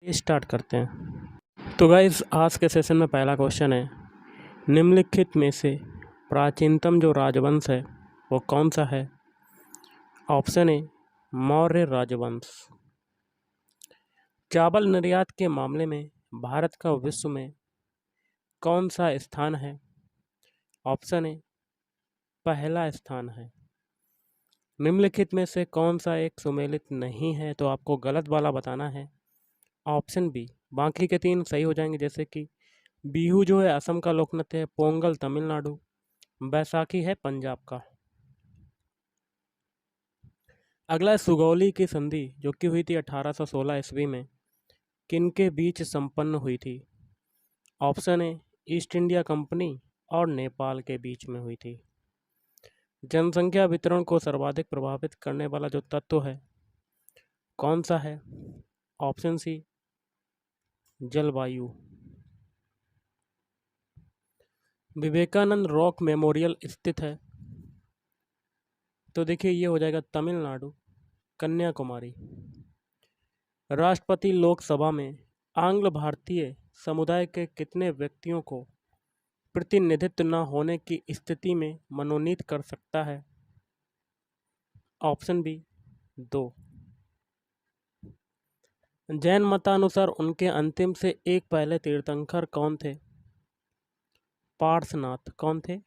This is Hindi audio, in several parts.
स्टार्ट करते हैं। तो गाइस आज के सेशन में पहला क्वेश्चन है, निम्नलिखित में से प्राचीनतम जो राजवंश है वो कौन सा है? ऑप्शन ए मौर्य राजवंश। चावल निर्यात के मामले में भारत का विश्व में कौन सा स्थान है? ऑप्शन ए पहला स्थान है। निम्नलिखित में से कौन सा एक सुमेलित नहीं है? तो आपको गलत वाला बताना है। ऑप्शन बी, बाकी के तीन सही हो जाएंगे, जैसे कि बिहू जो है असम का लोक नृत्य है, पोंगल तमिलनाडु, बैसाखी है पंजाब का। अगला है सुगौली की संधि जो कि हुई थी 1816 ईस्वी में, किनके बीच संपन्न हुई थी? Option A east India company और नेपाल के बीच में हुई थी। जनसंख्या वितरण को सर्वाधिक प्रभावित करने वाला जो तत्व है कौन सा है? ऑप्शन सी जलवायु। विवेकानंद रॉक मेमोरियल स्थित है, तो देखिए ये हो जाएगा तमिलनाडु, कन्याकुमारी। राष्ट्रपति लोकसभा में आंग्ल भारतीय समुदाय के कितने व्यक्तियों को प्रतिनिधित्व न होने की स्थिति में मनोनीत कर सकता है? Option B 2। जैन मतानुसार उनके अंतिम से एक पहले तीर्थंकर कौन थे? पार्श्वनाथ। कौन थे?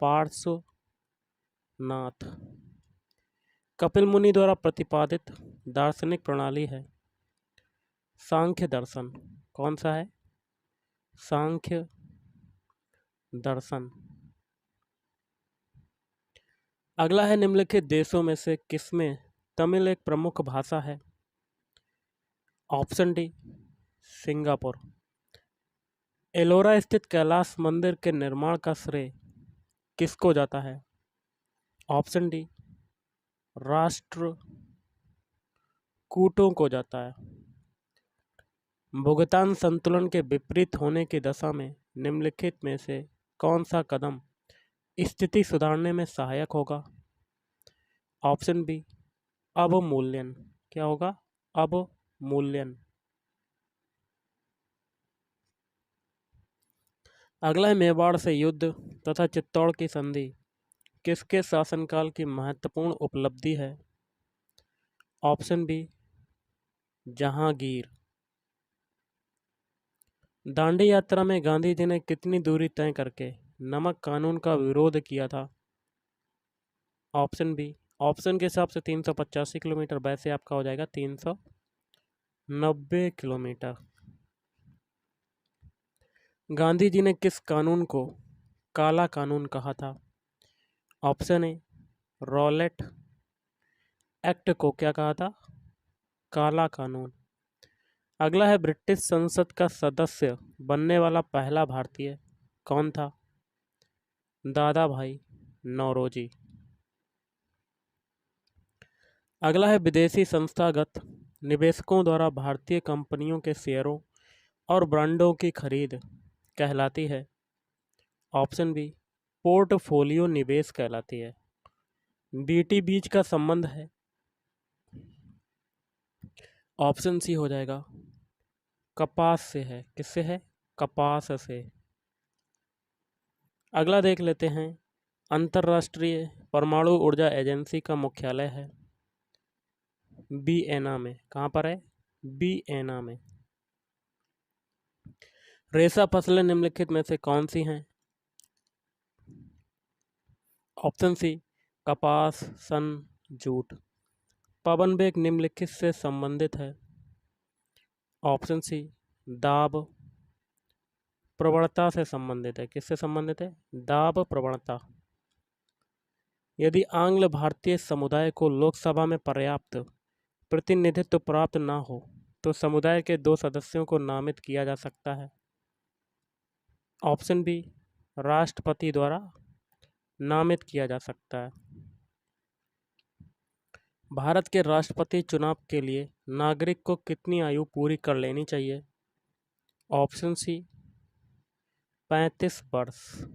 पार्श्वनाथ। कपिल मुनि द्वारा प्रतिपादित दार्शनिक प्रणाली है सांख्य दर्शन। कौन सा है? सांख्य दर्शन। अगला है, निम्नलिखित देशों में से किसमें तमिल एक प्रमुख भाषा है? Option D Singapore. एलोरा स्थित कैलाश मंदिर के निर्माण का श्रेय किसको जाता है? ऑप्शन डी राष्ट्रकूटों को जाता है। भुगतान संतुलन के विपरीत होने की दशा में निम्नलिखित में से कौन सा कदम स्थिति सुधारने में सहायक होगा? ऑप्शन बी अवमूल्यन। क्या होगा? अवमूल्यन। अगला है, मेवाड़ से युद्ध तथा चित्तौड़ की संधि किसके शासनकाल की महत्वपूर्ण उपलब्धि है? Option B Jahangir. दांडी यात्रा में गांधी जी ने कितनी दूरी तय करके नमक कानून का विरोध किया था? ऑप्शन बी, ऑप्शन के हिसाब से 385 किलोमीटर, वैसे आपका हो जाएगा 390 किलोमीटर। गांधी जी ने किस कानून को काला कानून कहा था? ऑप्शन ए रॉलेट एक्ट को क्या कहा था? काला कानून। अगला है, ब्रिटिश संसद का सदस्य बनने वाला पहला भारतीय कौन था? दादा भाई नौरोजी। अगला है, विदेशी संस्थागत निवेशकों द्वारा भारतीय कंपनियों के शेयरों और ब्रांडों की खरीद कहलाती है? ऑप्शन बी पोर्टफोलियो निवेश कहलाती है। बीटी बीज का संबंध है? ऑप्शन सी हो जाएगा कपास से है। किससे है? कपास से। अगला देख लेते हैं, अंतर्राष्ट्रीय परमाणु ऊर्जा एजेंसी का मुख्यालय है वियना में। कहाँ पर है? वियना में। रेशा फसलें निम्नलिखित में से कौन सी हैं? ऑप्शन सी कपास, सन, जूट। पवन वेग निम्नलिखित से संबंधित है? ऑप्शन सी दाब प्रवणता से संबंधित है। किससे संबंधित है? दाब प्रवणता। यदि आंग्ल भारतीय समुदाय को लोकसभा में पर्याप्त प्रतिनिधित्व प्राप्त न हो तो समुदाय के 2 सदस्यों को नामित किया जा सकता है? ऑप्शन बी राष्ट्रपति द्वारा नामित किया जा सकता है। भारत के राष्ट्रपति चुनाव के लिए नागरिक को कितनी आयु पूरी कर लेनी चाहिए? ऑप्शन सी 35 वर्ष।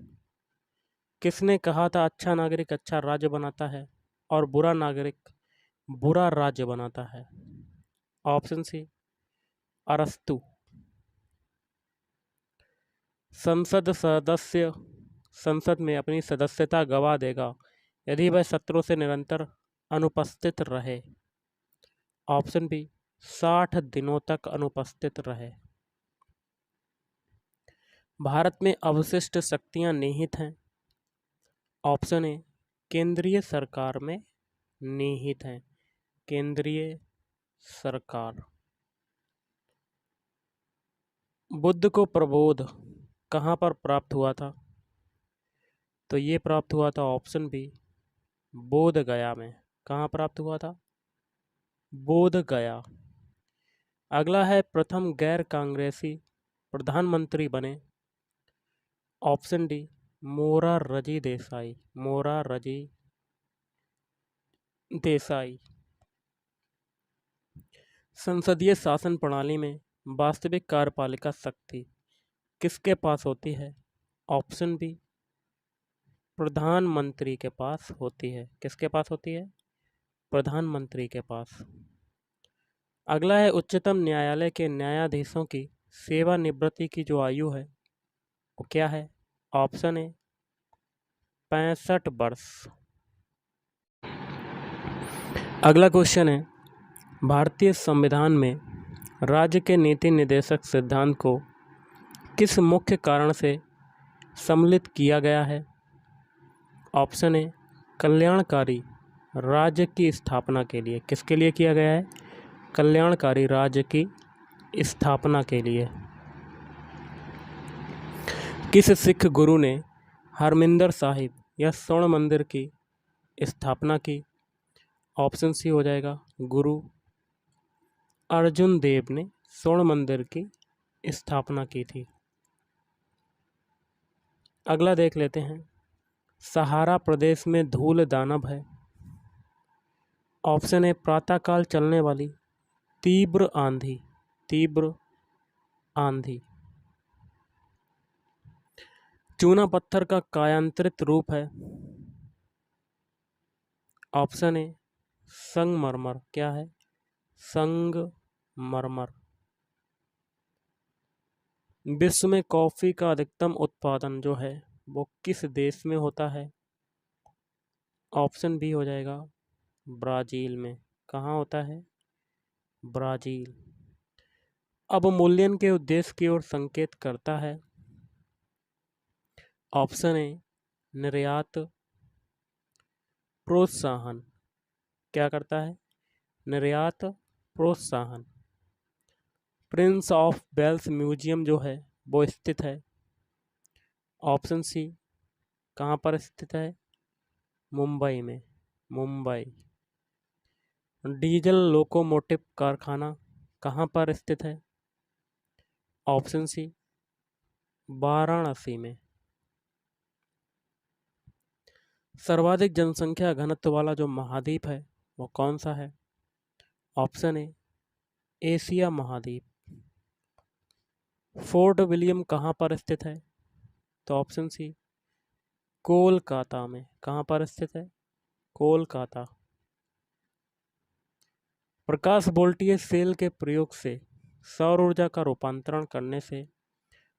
किसने कहा था अच्छा नागरिक अच्छा राज्य बनाता है और बुरा नागरिक बुरा राज्य बनाता है? ऑप्शन सी अरस्तु। सदस्य संसद में अपनी सदस्यता गवा देगा यदि वह सत्रों से निरंतर अनुपस्थित रहे। ऑप्शन बी, 60 दिनों तक अनुपस्थित रहे। भारत में अवशिष्ट शक्तियां निहित हैं। ऑप्शन ए, केंद्रीय सरकार में निहित हैं। केंद्रीय सरकार। बुद्ध को प्रबोध कहाँ पर प्राप्त हुआ था? तो ये प्राप्त हुआ था ऑप्शन बी, बोध गया में। कहाँ प्राप्त हुआ था? बोध गया। अगला है प्रथम गैर कांग्रेसी प्रधानमंत्री बने। Option D, Morarji Desai. मोरारजी देसाई। संसदीय शासन प्रणाली में वास्तविक कार्यपालिका शक्ति किसके पास होती है? ऑप्शन बी, प्रधानमंत्री के पास होती है। किसके पास होती है? प्रधानमंत्री के पास। अगला है उच्चतम न्यायालय के न्यायाधीशों की सेवानिवृत्ति की जो आयु है वो क्या है? ऑप्शन ए, 65 वर्ष। अगला क्वेश्चन है, भारतीय संविधान में राज्य के नीति निर्देशक सिद्धांत को किस मुख्य कारण से सम्मिलित किया गया है? ऑप्शन ए, कल्याणकारी राज्य की स्थापना के लिए। किसके लिए किया गया है? कल्याणकारी राज्य की स्थापना के लिए। किस सिख गुरु ने हरमिंदर साहिब या स्वर्ण मंदिर की स्थापना की? ऑप्शन सी हो जाएगा, गुरु अर्जुन देव ने स्वर्ण मंदिर की स्थापना की थी। अगला देख लेते हैं, सहारा प्रदेश में धूल दानव है। ऑप्शन ए, प्रातःकाल चलने वाली तीव्र आंधी। तीव्र आंधी। चूना पत्थर का कायांतरित रूप है। ऑप्शन ए, संगमरमर। क्या है? संगमरमर। विश्व में कॉफी का अधिकतम उत्पादन जो है वो किस देश में होता है? ऑप्शन बी हो जाएगा, ब्राजील में। कहाँ होता है? ब्राजील। अवमूल्यन के उद्देश्य की ओर संकेत करता है। ऑप्शन ए, निर्यात प्रोत्साहन। क्या करता है? निर्यात प्रोत्साहन। प्रिंस ऑफ वेल्स म्यूजियम जो है वो स्थित है। ऑप्शन सी, कहाँ पर स्थित है? मुंबई में। मुंबई। डीजल लोकोमोटिव कारखाना कहाँ पर स्थित है? ऑप्शन सी, वाराणसी में। सर्वाधिक जनसंख्या घनत्व वाला जो महाद्वीप है वो कौन सा है? ऑप्शन ए, एशिया महाद्वीप। फोर्ट विलियम कहाँ पर स्थित है? तो ऑप्शन सी, कोलकाता में। कहाँ पर स्थित है? कोलकाता। प्रकाश वोल्टीय सेल के प्रयोग से सौर ऊर्जा का रूपांतरण करने से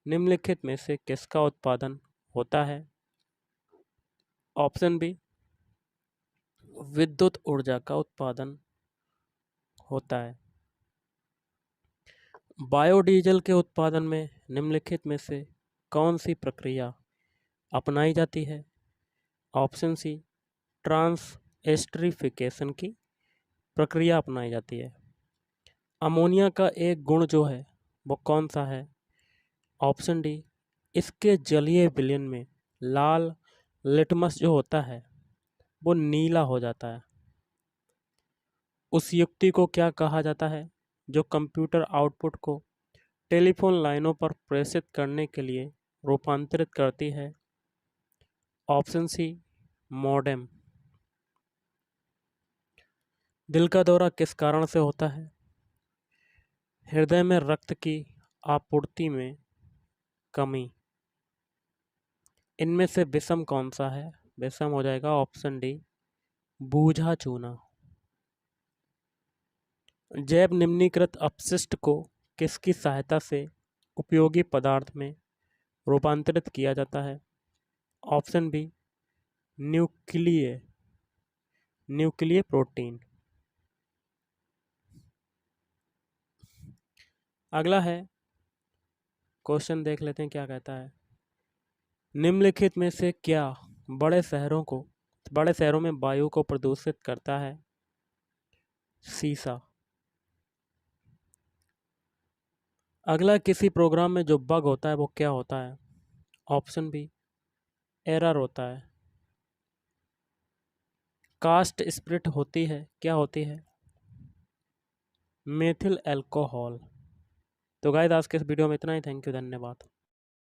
निम्नलिखित में से किसका उत्पादन होता है? ऑप्शन बी, विद्युत ऊर्जा का उत्पादन होता है। बायोडीजल के उत्पादन में निम्नलिखित में से कौन सी प्रक्रिया अपनाई जाती है? ऑप्शन सी, ट्रांसएस्टरिफिकेशन की प्रक्रिया अपनाई जाती है। अमोनिया का एक गुण जो है वो कौन सा है? ऑप्शन डी, इसके जलीय विलयन में लाल लिटमस जो होता है वो नीला हो जाता है। उस युक्ति को क्या कहा जाता है जो कंप्यूटर आउटपुट को टेलीफोन लाइनों पर प्रेषित करने के लिए रूपांतरित करती है? Option C, modem. दिल का दौरा किस कारण से होता है? हृदय में रक्त की आपूर्ति में कमी। इनमें से विषम कौन सा है? विषम हो जाएगा ऑप्शन डी, बूझा चूना। जैव निम्नीकृत अपशिष्ट को किसकी सहायता से उपयोगी पदार्थ में रूपांतरित किया जाता है? Option B, nucleo nucleoprotein. अगला है क्वेश्चन, देख लेते हैं क्या कहता है। निम्नलिखित में से क्या बड़े शहरों में वायु को प्रदूषित करता है? शीशा। अगला, किसी प्रोग्राम में जो बग होता है वो क्या होता है? ऑप्शन बी, एरर होता है। कास्ट स्प्रिट होती है, क्या होती है? Methyl alcohol. तो गाइस आज के इस वीडियो में इतना ही। थैंक यू, धन्यवाद।